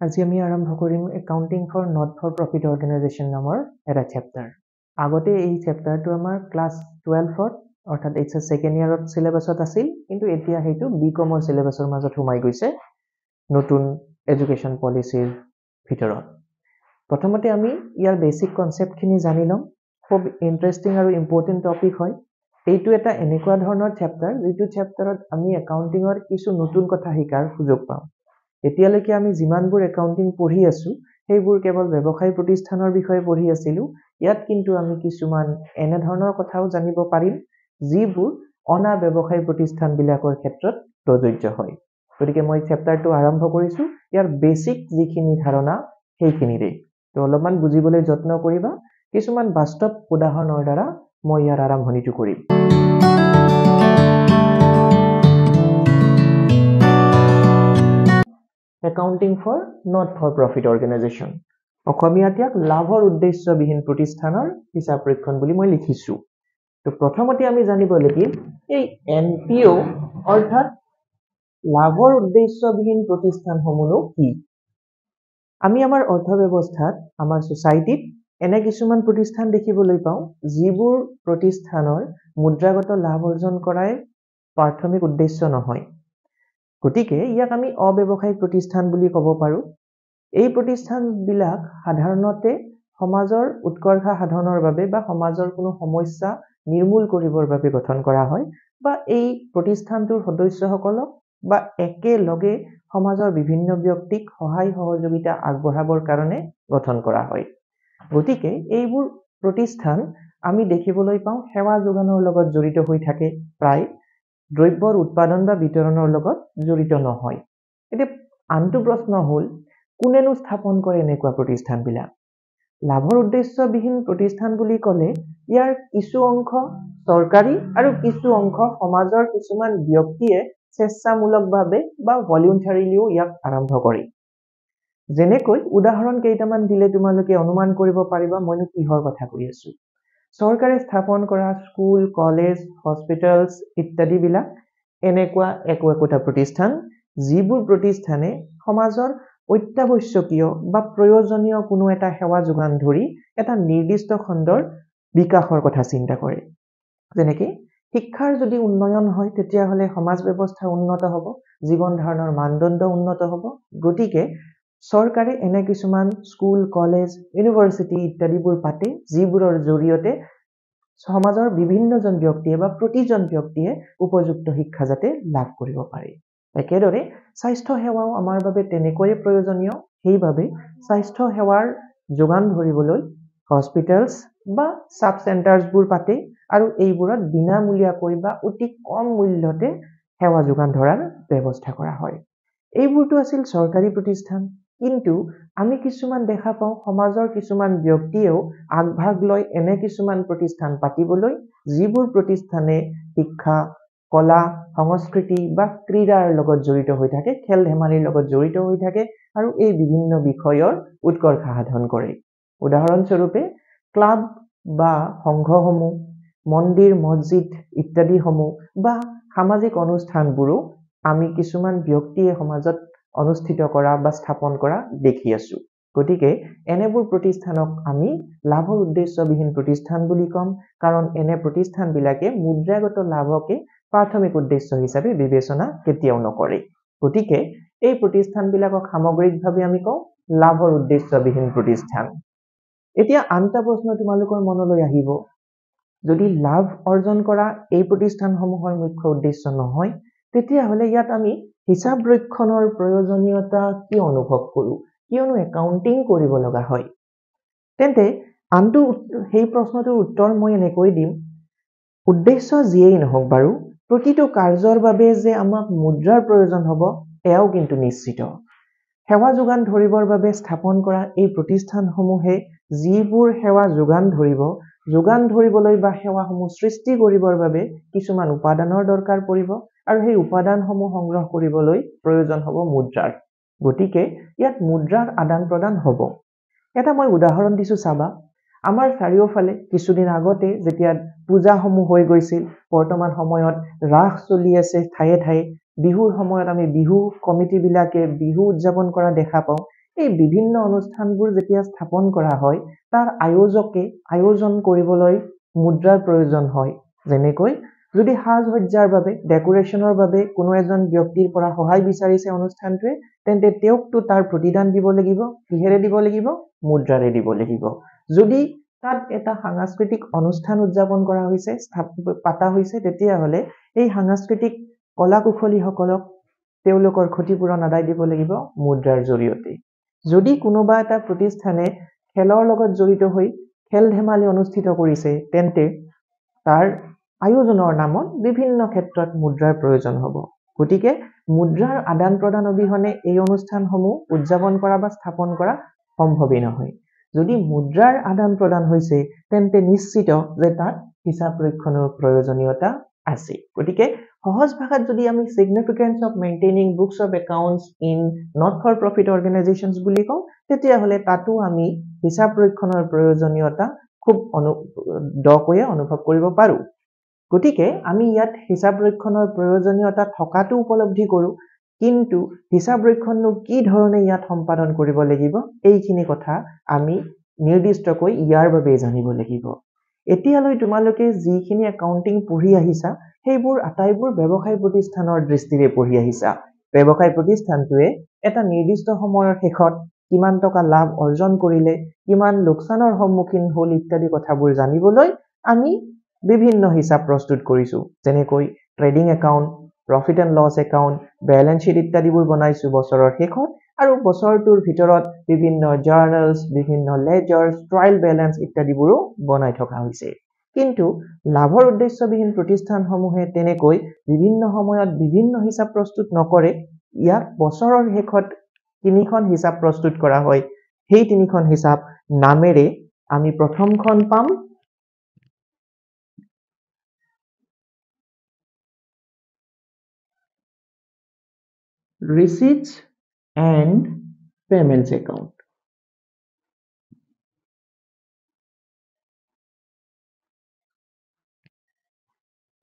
আজি আমি আৰম্ভ কৰিম accounting for not for profit organisation নামৰ এটা চেপ্টাৰ। আগতে এই চেপ্টাৰটো আমাৰ ক্লাছ 12ত অৰ্থাৎ এইচএছ ছেকেণ্ড ইয়াৰত চিলেবাছত আছিল, কিন্তু এতিয়া সেইটো বিকমৰ চিলেবাছৰ মাজত সোমাই গৈছে নতুন এডুকেশ্যন পলিচিৰ ভিতৰত। প্ৰথমতে আমি ইয়াৰ বেচিক কনচেপ্টখিনি জানি ল'ম। খুব ইণ্টাৰেষ্টিং আৰু ইম্পৰ্টেণ্ট টপিক হয়। এইটো এটা এনেকুৱা ধৰণৰ চেপ্টাৰ যিটো চেপ্টাৰত আমি একাউণ্টিঙৰ কিছু নতুন কথা শিকাৰ সুযোগ পাওঁ। এতিয়ালৈকে আমি যিমানবোৰ একাউণ্টিং পঢ়ি আছো সেইবোৰ কেৱল ব্যৱসায় প্ৰতিষ্ঠানৰ বিষয়ে পঢ়ি আছিলো। ইয়াত কিন্তু আমি কিছুমান এনে ধৰণৰ কথাও জানিব পাৰিম যিবোৰ অনা ব্যৱসায় প্ৰতিষ্ঠানবিলাকৰ ক্ষেত্ৰত প্ৰযোজ্য হয়। গতিকে মই চেপ্টাৰটো আৰম্ভ কৰিছো ইয়াৰ বেচিক যিখিনি ধাৰণা সেইখিনিৰে। তো অলপমান বুজিবলৈ যত্ন কৰিবা। কিছুমান বাস্তৱ উদাহৰণৰ দ্বাৰা মই ইয়াৰ আৰম্ভণিটো কৰিম। Accounting for not for profit organisation, অসমীয়াত ইয়াক লাভৰ উদ্দেশ্যবিহীন প্ৰতিষ্ঠানৰ হিচাপ ৰক্ষণ বুলি মই লিখিছো। তো প্ৰথমতে আমি জানিব লাগিব এই NPO অৰ্থাৎ লাভৰ উদ্দেশ্যবিহীন প্ৰতিষ্ঠানসমূহনো কি। আমি আমাৰ অৰ্থ ব্যৱস্থাত আমাৰ সোসাইটিত এনে কিছুমান প্ৰতিষ্ঠান দেখিবলৈ পাওঁ যিবোৰ প্ৰতিষ্ঠানৰ মুদ্ৰাগত লাভ অৰ্জন কৰাই প্ৰাথমিক উদ্দেশ্য নহয়। গতিকে ইয়াক আমি অব্যৱসায়িক প্ৰতিষ্ঠান বুলি ক'ব পাৰো। এই প্ৰতিষ্ঠানবিলাক সাধাৰণতে সমাজৰ উৎকৰ্ষ সাধনৰ বাবে বা সমাজৰ কোনো সমস্যা নিৰ্মূল কৰিবৰ বাবে গঠন কৰা হয়, বা এই প্ৰতিষ্ঠানটোৰ সদস্যসকলক বা একেলগে সমাজৰ বিভিন্ন ব্যক্তিক সহায় সহযোগিতা আগবঢ়াবৰ কাৰণে গঠন কৰা হয়। গতিকে এইবোৰ প্ৰতিষ্ঠান আমি দেখিবলৈ পাওঁ সেৱা যোগানৰ লগত জড়িত হৈ থাকে, প্ৰায় দ্ৰব্যৰ উৎপাদন বা বিতৰণৰ লগত জড়িত নহয়। এতিয়া আনটো প্ৰশ্ন হ'ল কোনেনো স্থাপন কৰে এনেকুৱা প্ৰতিষ্ঠানবিলাক। লাভৰ উদ্দেশ্যবিহীন প্ৰতিষ্ঠান বুলি ক'লে ইয়াৰ কিছু অংশ চৰকাৰী আৰু কিছু অংশ সমাজৰ কিছুমান ব্যক্তিয়ে স্বেচ্ছামূলকভাৱে বা ভলিউণ্টাৰীলিও ইয়াক আৰম্ভ কৰে। যেনেকৈ উদাহৰণ কেইটামান দিলে তোমালোকে অনুমান কৰিব পাৰিবা মইনো কিহৰ কথা কৈ আছো। চৰকাৰে স্থাপন কৰা স্কুল, কলেজ, হস্পিটেলছ ইত্যাদিবিলাক এনেকুৱা একোটা প্ৰতিষ্ঠান যিবোৰ প্ৰতিষ্ঠানে সমাজৰ অত্যাৱশ্যকীয় বা প্ৰয়োজনীয় কোনো এটা সেৱা যোগান ধৰি এটা নিৰ্দিষ্ট খণ্ডৰ বিকাশৰ কথা চিন্তা কৰে। যেনেকৈ শিক্ষাৰ যদি উন্নয়ন হয় তেতিয়াহ'লে সমাজ ব্যৱস্থা উন্নত হ'ব, জীৱন ধাৰণৰ মানদণ্ড উন্নত হ'ব। গতিকে চৰকাৰে এনে কিছুমান স্কুল, কলেজ, ইউনিভাৰ্চিটি ইত্যাদিবোৰ পাতে যিবোৰৰ জৰিয়তে সমাজৰ বিভিন্নজন ব্যক্তিয়ে বা প্ৰতিজন ব্যক্তিয়ে উপযুক্ত শিক্ষা যাতে লাভ কৰিব পাৰে। একেদৰে স্বাস্থ্য সেৱাও আমাৰ বাবে তেনেকৈয়ে প্ৰয়োজনীয়। সেইবাবে স্বাস্থ্য সেৱাৰ যোগান ধৰিবলৈ হস্পিটেলছ বা সাব চেণ্টাৰ্ছবোৰ পাতে আৰু এইবোৰত বিনামূলীয়াকৈ বা অতি কম মূল্যতে সেৱা যোগান ধৰাৰ ব্যৱস্থা কৰা হয়। এইবোৰটো আছিল চৰকাৰী প্ৰতিষ্ঠান, কিন্তু আমি কিছুমান দেখা পাওঁ সমাজৰ কিছুমান ব্যক্তিয়েও আগভাগ লৈ এনে কিছুমান প্ৰতিষ্ঠান পাতিবলৈ যিবোৰ প্ৰতিষ্ঠানে শিক্ষা, কলা, সংস্কৃতি বা ক্ৰীড়াৰ লগত জড়িত হৈ থাকে, খেল ধেমালিৰ লগত জড়িত হৈ থাকে আৰু এই বিভিন্ন বিষয়ৰ উৎকৰ্ষ সাধন কৰে। উদাহৰণস্বৰূপে ক্লাব বা সংঘসমূহ, মন্দিৰ, মছজিদ ইত্যাদিসমূহ বা সামাজিক অনুষ্ঠানবোৰো আমি কিছুমান ব্যক্তিয়ে সমাজত অনুষ্ঠিত কৰা বা স্থাপন কৰা দেখি আছো। গতিকে এনেবোৰ প্ৰতিষ্ঠানক আমি লাভৰ উদ্দেশ্যবিহীন প্ৰতিষ্ঠান বুলি ক'ম, কাৰণ এনে প্ৰতিষ্ঠানবিলাকে মুদ্ৰাগত লাভকে প্ৰাথমিক উদ্দেশ্য হিচাপে বিবেচনা কেতিয়াও নকৰে। গতিকে এই প্ৰতিষ্ঠানবিলাকক সামগ্ৰিকভাৱে আমি কওঁ লাভৰ উদ্দেশ্যবিহীন প্ৰতিষ্ঠান। এতিয়া আন এটা প্ৰশ্ন তোমালোকৰ মনলৈ আহিব, যদি লাভ অৰ্জন কৰা এই প্ৰতিষ্ঠানসমূহৰ মুখ্য উদ্দেশ্য নহয় তেতিয়াহ'লে ইয়াত আমি হিচাপ ৰক্ষণৰ প্ৰয়োজনীয়তা কিয় অনুভৱ কৰোঁ, কিয়নো একাউণ্টিং কৰিব লগা হয়। তেন্তে আনটো সেই প্ৰশ্নটোৰ উত্তৰ মই এনেকৈ দিম, উদ্দেশ্য যিয়েই নহওক বাৰু প্ৰতিটো কাৰ্যৰ বাবে যে আমাক মুদ্ৰাৰ প্ৰয়োজন হ'ব এয়াও কিন্তু নিশ্চিত। সেৱা যোগান ধৰিবৰ বাবে স্থাপন কৰা এই প্ৰতিষ্ঠানসমূহে যিবোৰ সেৱা যোগান ধৰিবলৈ বা সেৱাসমূহ সৃষ্টি কৰিবৰ বাবে কিছুমান উপাদানৰ দৰকাৰ পৰিব আৰু সেই উপাদানসমূহ সংগ্ৰহ কৰিবলৈ প্ৰয়োজন হ'ব মুদ্ৰাৰ। গতিকে ইয়াত মুদ্ৰাৰ আদান প্ৰদান হ'ব। এটা মই উদাহৰণ দিছো চাবা। আমাৰ চাৰিওফালে কিছুদিন আগতে যেতিয়া পূজাসমূহ হৈ গৈছিল, বৰ্তমান সময়ত ৰাস চলি আছে ঠায়ে ঠায়ে, বিহুৰ সময়ত আমি বিহু কমিটিবিলাকে বিহু উদযাপন কৰা দেখা পাওঁ। এই বিভিন্ন অনুষ্ঠানবোৰ যেতিয়া স্থাপন কৰা হয় তাৰ আয়োজকে আয়োজন কৰিবলৈ মুদ্ৰাৰ প্ৰয়োজন হয় যেনেকৈ যদি সাজ-সজ্জাৰ বাবে ডেকোৰেশ্যনৰ বাবে কোনো এজন ব্যক্তিৰ পৰা সহায় বিচাৰিছে অনুষ্ঠানটোৱে তেন্তে তেওঁকটো তাৰ প্ৰতিদান দিব লাগিব কিহেৰে দিব লাগিব মুদ্ৰাৰে দিব লাগিব যদি তাত এটা সাংস্কৃতিক অনুষ্ঠান উদযাপন কৰা হৈছে পাতা হৈছে তেতিয়া হলে এই সাংস্কৃতিক কলাকুশলীসকলক তেওঁলোকৰ ক্ষতিপূৰণ আদায় দিব লাগিব মুদ্ৰাৰ জৰিয়তে যদি কোনোবা এটা প্ৰতিষ্ঠানে খেলৰ লগত জড়িত হৈ খেল ধেমালি অনুষ্ঠিত কৰিছে তেন্তে তাৰ আয়োজনৰ নামত বিভিন্ন ক্ষেত্ৰত মুদ্ৰাৰ প্ৰয়োজন হ'ব গতিকে মুদ্ৰাৰ আদান প্ৰদান অবিহনে এই অনুষ্ঠানসমূহ উদযাপন কৰা বা স্থাপন কৰা সম্ভৱেই নহয় যদি মুদ্ৰাৰ আদান প্ৰদান হৈছে তেন্তে নিশ্চিত যে তাত হিচাপ ৰক্ষণৰ প্ৰয়োজনীয়তা আছে গতিকে সহজ ভাষাত যদি আমি significance of maintaining books of accounts in not for profit organizations বুলি কওঁ তেতিয়া হলে তাতো আমি হিচাপ ৰক্ষণৰ প্ৰয়োজনীয়তা খুব দকৈয়ে অনুভৱ কৰিব পাৰো গতিকে আমি ইয়াত হিচাপ ৰক্ষণৰ প্ৰয়োজনীয়তা থকাটো উপলব্ধি কৰো কিন্তু হিচাপ ৰক্ষণনো কি ধৰণে ইয়াত সম্পাদন কৰিব লাগিব এইখিনি কথা আমি নিৰ্দিষ্টকৈ ইয়াৰ বাবে জানিব লাগিব এতিয়ালৈ তোমালোকে যিখিনি একাউন্টিং পঢ়ি আহিছা সেইবোৰ আটাইবোৰ ব্যৱসায় প্ৰতিষ্ঠানৰ দৃষ্টিৰে পঢ়ি আহিছা ব্যৱসায় প্ৰতিষ্ঠানটোৱে এটা নিৰ্দিষ্ট সময়ৰ শেষত কিমান টকা লাভ অৰ্জন কৰিলে কিমান লোকচানৰ সন্মুখীন হ'ল ইত্যাদি কথাবোৰ জানিবলৈ আমি বিভিন্ন হিচাপ প্ৰস্তুত কৰিছো যেনেকৈ trading account profit and loss account balance sheet ইত্যাদিবোৰ বনাইছো বছৰৰ শেষত আৰু বছৰটোৰ ভিতৰত বিভিন্ন জাৰ্নেলছ বিভিন্ন লেজাৰ্ছ ট্ৰায়াল বেলেন্স ইত্যাদিবোৰো বনাই থকা হৈছে কিন্তু লাভৰ উদ্দেশ্যবিহীন প্ৰতিষ্ঠানসমূহে তেনেকৈ বিভিন্ন সময়ত বিভিন্ন হিচাপ প্ৰস্তুত নকৰে ইয়াক বছৰৰ শেষত তিনিখন হিচাপ প্ৰস্তুত কৰা হয় সেই তিনিখন হিচাপ নামেৰে আমি প্ৰথমখন পাম receipts and payments account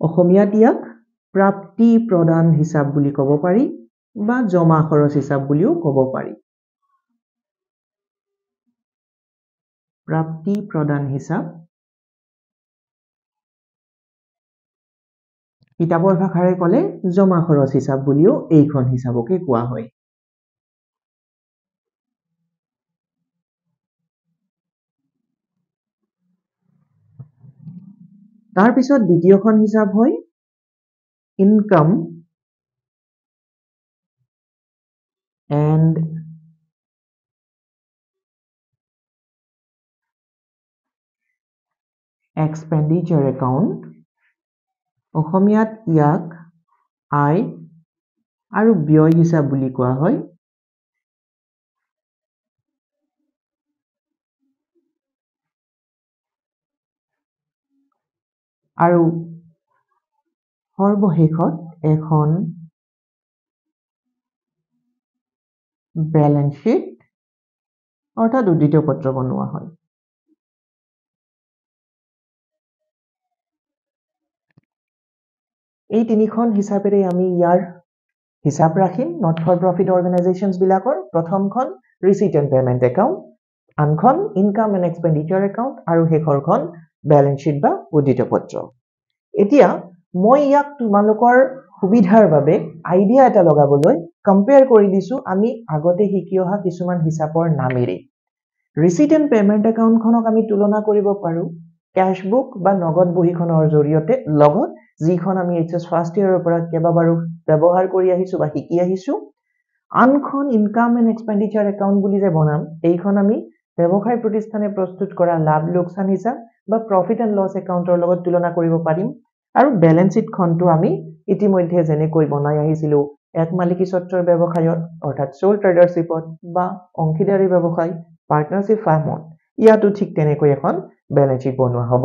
অসমীয়াত ইয়াক প্ৰাপ্তি প্ৰদান হিচাপ বুলি ক'ব পাৰি বা জমা খৰচ হিচাপ বুলিও ক'ব পাৰি প্ৰাপ্তি প্ৰদান হিচাপ কিতাপৰ ভাষাৰে ক'লে জমা খৰচ হিচাপ বুলিও এইখন হিচাপকে কোৱা হয় তাৰ পিছত দ্বিতীয়খন হিচাপ হয় ইনকাম and expenditure account অসমীয়াত ইয়াক আয় আৰু ব্যয় হিচাপ বুলি কোৱা হয় আৰু সৰ্বশেষত এখন বেলেন্স शीट অৰ্থাৎ উদ্ধৃত পত্ৰ বনোৱা হয় এই তিনিখন হিচাপেৰে আমি ইয়াৰ হিচাপ ৰাখিম not for profit organizations বিলাকৰ প্ৰথমখন receipt and payment account আনখন income and expenditure account আৰু শেষৰখন balance sheet বা উদ্ধৃত পত্ৰ এতিয়া মই ইয়াক তোমালোকৰ সুবিধাৰ বাবে আইডিয়া এটা লগাবলৈ কম্পেয়াৰ কৰি দিছো আমি আগতে শিকি অহা কিছুমান হিচাপৰ নামেৰে receipt and payment account খনক আমি তুলনা কৰিব পাৰো cash book বা নগদ বহীখনৰ জৰিয়তে লগত যিখন আমি HS ফাৰ্ষ্ট ইয়াৰৰ পৰা কেবাবাৰো ব্যৱহাৰ কৰি আহিছো বা শিকি আহিছো আনখন ইনকাম এণ্ড এক্সপেন্ডিচাৰ একাউন্ট বুলি যে বনাম এইখন আমি ব্যৱসায় প্ৰতিষ্ঠানে প্ৰস্তুত কৰা লাভ লোকচান হিচাপ বা প্ৰফিট এণ্ড লছ একাউন্টৰ লগত তুলনা কৰিব পাৰিম আৰু বেলেন্স शीट খনটো আমি ইতিমধ্যে যেনেকৈ বনাই আহিছিলো এক মালিকী স্বত্বৰ ব্যৱসায়ত অৰ্থাৎ সোল ট্ৰেডাৰশ্বিপত বা অংশীদাৰী ব্যৱসায় পাৰ্টনাৰশ্বিপ ফাৰ্মত ইয়াতো ঠিক তেনেকৈ এখন বেলেন্স शीट বনোৱা হ'ব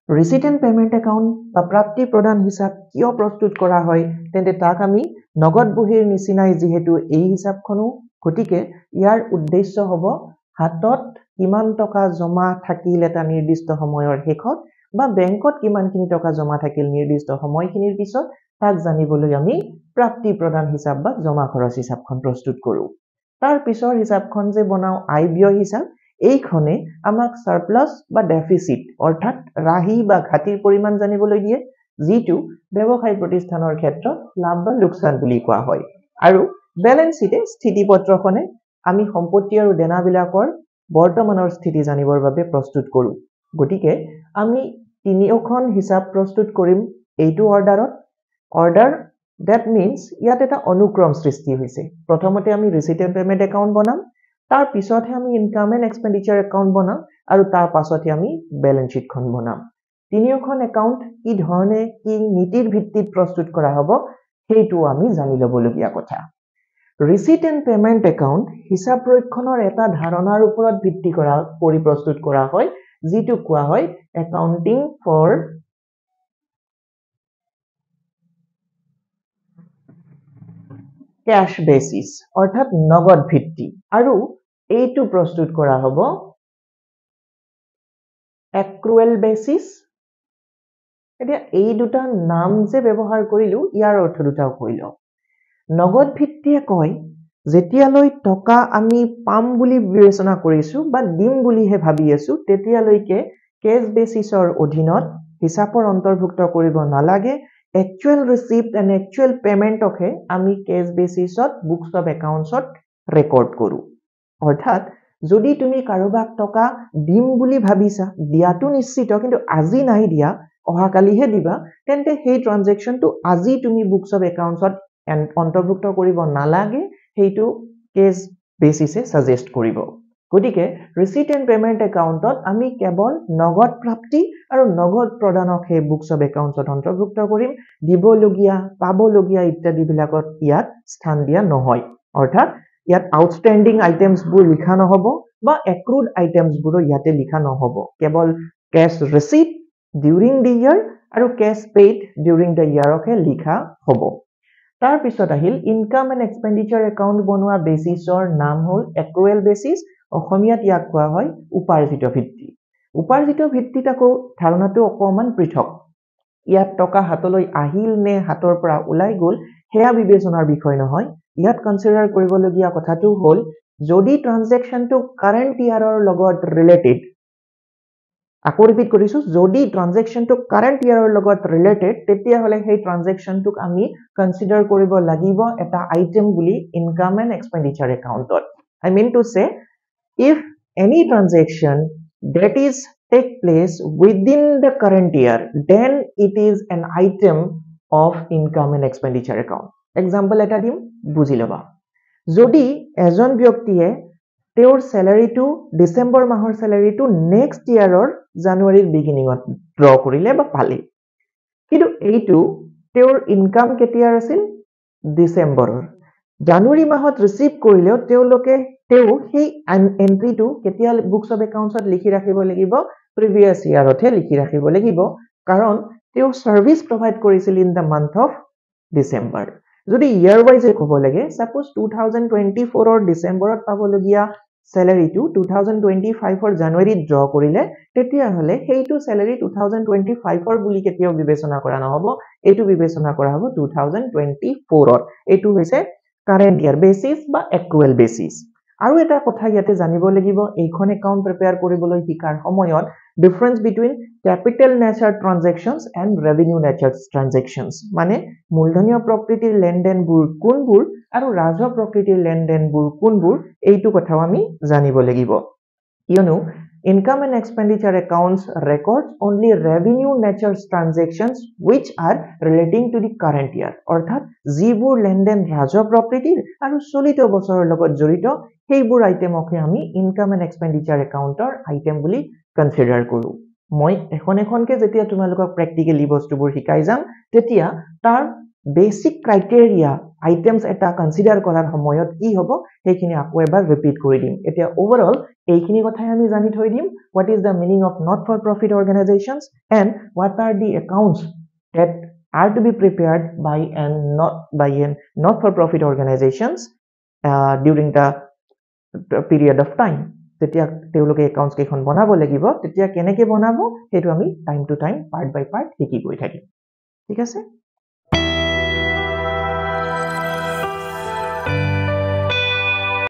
receipt and payment account বা প্ৰাপ্তি প্ৰদান হিচাপ কিয় প্ৰস্তুত কৰা হয় তেন্তে তাক আমি নগদ বহীৰ নিচিনাই যেহেতু এই হিচাপখনো গতিকে ইয়াৰ উদ্দেশ্য হ'ব হাতত কিমান টকা জমা থাকিল এটা নিৰ্দিষ্ট সময়ৰ শেষত বা বেংকত কিমানখিনি টকা জমা থাকিল নিৰ্দিষ্ট সময়খিনিৰ পিছত তাক জানিবলৈ আমি প্ৰাপ্তি প্ৰদান হিচাপ বা জমা খৰচ হিচাপখন প্ৰস্তুত কৰো তাৰ পিছৰ হিচাপখন যে বনাও আয় ব্যয় হিচাপ এইখনে আমাক সাৰপ্লাস বা ডেফিসিট অৰ্থাৎ ৰাহি বা ঘাটিৰ পৰিমাণ জানিবলৈ দিয়ে যিটো ব্যৱসায় প্ৰতিষ্ঠানৰ ক্ষেত্ৰত লাভ বা লোকচান বুলি কোৱা হয় আৰু ব্যালেন্স शीটে স্থিতিপত্ৰখনে আমি সম্পত্তি আৰু দেনাবিলাকৰ বৰ্তমানৰ স্থিতি জানিবৰ বাবে প্ৰস্তুত কৰো গতিকে আমি তিনিওখন হিচাপ প্ৰস্তুত কৰিম এইটো অৰ্ডাৰ that means ইয়াত এটা অনুক্ৰম সৃষ্টি হৈছে প্ৰথমতে আমি ৰিসিট এণ্ড পেমেন্ট একাউন্ট বনাম তাৰ পিছতহে আমি ইনকাম এণ্ড এক্সপেন্ডিচাৰ একাউন্ট বনাম আৰু তাৰ পাছতহে আমি ব্যালেন্স शीটখন বনাম তিনিওখন একাউন্ট কি ধৰণে কি নীতিৰ ভিত্তিত প্ৰস্তুত কৰা হ'ব সেইটো আমি জানি ল'বলগীয়া কথা ৰিসিট এণ্ড পেমেন্ট একাউন্ট হিসাব ৰক্ষণৰ এটা ধাৰণাৰ ওপৰত ভিত্তি কৰি প্ৰস্তুত কৰা হয় যিটো কোৱা হয় একাউন্টিং ফৰ cash basis অৰ্থাৎ নগদ ভিত্তি আৰু এইটো প্ৰস্তুত কৰা হ'ব accrual basis এতিয়া এই দুটা নাম যে ব্যৱহাৰ কৰিলো ইয়াৰ অৰ্থ দুটাও কইলো নগদ ভিত্তিয়ে কয় যেতিয়ালৈ টকা আমি পাম বুলি বিবেচনা কৰিছো বা দিম বুলিহে ভাবি আছো তেতিয়ালৈকে কেশ বেসিসৰ অধীনত হিসাবৰ অন্তৰ্ভুক্ত কৰিব নালাগে actual receipt and actual payment okay আমি কেশ বেসিসত বুকস অফ একাউন্টছত ৰেকৰ্ড কৰো অৰ্থাৎ যদি তুমি কাৰোবাক টকা দিম বুলি ভাবিছা দিয়াটো নিশ্চিত কিন্তু আজি নাই দিয়া অহাকালিহে দিবা তেন্তে সেই ট্ৰানজেকচনটো আজি তুমি বুকস অফ একাউন্টছত অন্তৰ্ভুক্ত কৰিব নালাগে সেইটো কেশ বেসিসে সাজেষ্ট কৰিব গতিকে ৰিসিট এণ্ড পেমেন্ট একাউন্টত আমি কেৱল নগদ প্ৰাপ্তি আৰু নগদ প্ৰদানকহে বুকস অফ একাউন্টছত অন্তৰ্ভুক্ত কৰিম দিবলগীয়া পাবলগীয়া ইত্যাদি বিলাকত ইয়াত স্থান দিয়া নহয় অৰ্থাৎ ইয়াত আউটস্ট্যান্ডিং আইটেমস বোৰ লিখা নহব বা accrued আইটেমস বোৰ ইয়াতে লিখা নহব কেৱল cash receipt during the year আৰু cash paid during the year okay লিখা হ'ব তাৰ পিছত আহিল ইনকাম এণ্ড এক্সপেন্ডিচাৰ একাউন্ট বনোৱা বেসিসৰ নাম হ'ল accrual basis অসমীয়াত ইয়াক কোৱা হয় উপাৰ্জিত ভিত্তি তাকো ধাৰণাটো অকমান পৃথক ইয়াত টকা হাতলৈ আহিল নে হাতৰ পৰা ওলাই গল হেয়া বিবেচনাৰ বিষয় নহয় ইয়াত কনসিডাৰ কৰিবলগীয়া কথাটো হ'ল যদি ট্ৰানজেকচনটো কাৰেন্ট ইয়াৰৰ লগত ৰিলেটেড আকৌ ৰিপিট কৰিছো যদি ট্ৰানজেকচনটো কাৰেন্ট ইয়াৰৰ লগত ৰিলেটেড তেতিয়া হলে সেই ট্ৰানজেকচনটোক আমি কনসিডাৰ কৰিব লাগিব এটা আইটেম বুলি ইনকাম এণ্ড এক্সপেন্ডিচাৰ একাউন্টত I mean to say if any transaction that is take place within the current year then it is an item of income and expenditure account example eta dim buji loba jodi ejon byaktiye তেওঁৰ স্যালাৰিটো ডিসেম্বৰ মাহৰ স্যালাৰিটো next ইয়াৰৰ জানুৱাৰীৰ বিগিনিংত draw কৰিলে বা পালে কিন্তু এইটো তেওঁৰ income কেতিয়াৰ আছিল ডিসেম্বৰৰ জানুৱাৰী মাহত ৰিসিভ কৰিলেও তেওঁ সেই এন্ট্ৰিটো কেতিয়া বুকস অফ একাউন্টছত লিখি ৰাখিব লাগিব প্ৰিভিয়াস ইয়াৰতে লিখি ৰাখিব লাগিব কাৰণ তেওঁ সাৰ্ভিস প্ৰভাইড কৰিছিল in the month of December যদি ইয়াৰ ওয়াইজে ক'ব লাগে সাপোজ 2024 ৰ ডিসেম্বৰত পাবলগীয়া স্যালাৰিটো 2025 ৰ জানুৱাৰীত ড্ৰ কৰিলে তেতিয়া হলে সেইটো স্যালাৰি 2025 ৰ বুলি কেতিয়াও বিবেচনা কৰা নহব এটো বিবেচনা কৰা হ'ব 2024 ৰ এটো হৈছে কাৰেন্ট ইয়াৰ বেসিস বা accrual বেসিস আৰু এটা কথা ইয়াতে জানিব লাগিব এইখন একাউন্ট প্ৰিপেয়াৰ কৰিবলৈ শিকাৰ সময়ত difference between capital nature transactions and revenue nature transactions মানে মূলধনীয় প্ৰকৃতিৰ লেনদেনবোৰ কোনবোৰ আৰু ৰাজহ প্ৰকৃতিৰ লেনদেনবোৰ কোনবোৰ এইটো কথাও আমি জানিব লাগিব কিয়নো income and expenditure accounts records only revenue nature transactions which are relating to the current year অৰ্থাৎ যিবোৰ লেনদেন ৰাজহ প্ৰকৃতিৰ আৰু চলিত বছৰৰ লগত জড়িত সেইবোৰ আইটেমকে আমি income and expenditure accountৰ আইটেম বুলি কনসিডাৰ কৰো মই এখনকে যেতিয়া তোমালোকক প্ৰ্যাকটিক্যালি বস্তুবোৰ শিকাই যাম তেতিয়া তাৰ বেসিক ক্ৰাইটেৰিয়া আইটেমস এটা কনসিডাৰ কৰাৰ সময়ত কি হ'ব সেইখিনি আকৌ এবাৰ ৰিপিট কৰি দিম এতিয়া ওভাৰঅল এইখিনি কথাই আমি জানি থৈ দিম what is the meaning of not for profit organizations and what are the accounts that are to be prepared by not for profit organizations during the period of time তেতিয়া তেওঁলোকে একাউন্টস কেখন বনাব লাগিব তেতিয়া কেনেকৈ বনাব হেতু আমি time to time part by part শিকি গৈ থাকিম ঠিক আছে